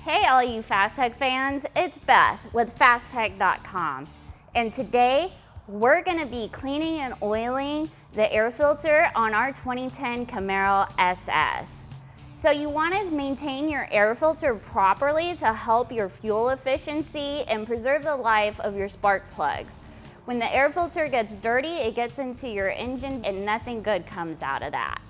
Hey all you Phastek fans, it's Beth with Phastek.com, and today we're going to be cleaning and oiling the air filter on our 2010 Camaro SS. So you want to maintain your air filter properly to help your fuel efficiency and preserve the life of your spark plugs. When the air filter gets dirty, it gets into your engine and nothing good comes out of that.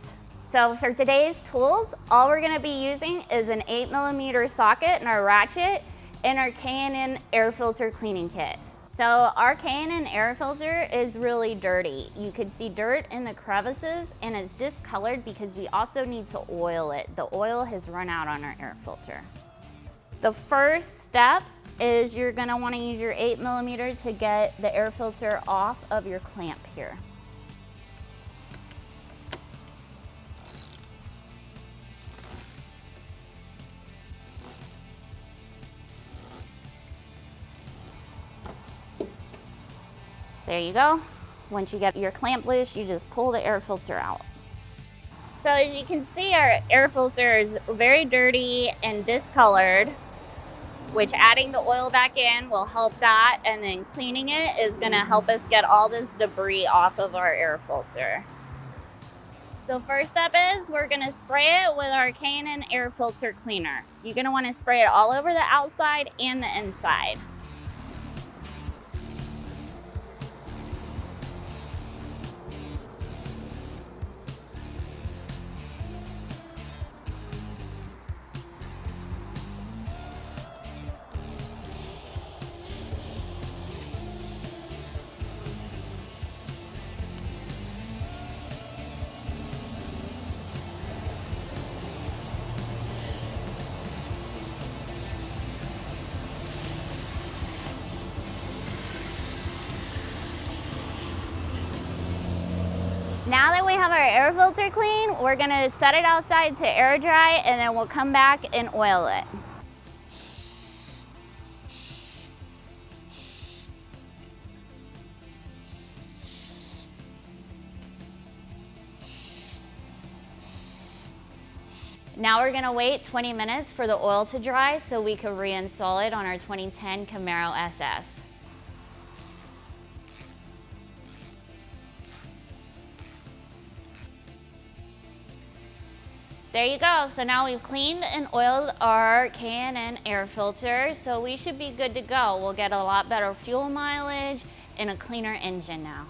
So for today's tools, all we're going to be using is an 8mm socket and our ratchet and our K&N Air Filter Cleaning Kit. So our K&N Air Filter is really dirty. You can see dirt in the crevices and it's discolored because we also need to oil it. The oil has run out on our air filter. The first step is you're going to want to use your 8mm to get the air filter off of your clamp here. There you go. Once you get your clamp loose, you just pull the air filter out. So as you can see, our air filter is very dirty and discolored, which adding the oil back in will help that, and then cleaning it is gonna help us get all this debris off of our air filter. The first step is we're gonna spray it with our K&N Air Filter Cleaner. You're gonna wanna spray it all over the outside and the inside. Now that we have our air filter clean, we're gonna set it outside to air dry and then we'll come back and oil it. Now we're gonna wait 20 minutes for the oil to dry so we can reinstall it on our 2010 Camaro SS. There you go. So now we've cleaned and oiled our K&N air filter, so we should be good to go. We'll get a lot better fuel mileage and a cleaner engine now.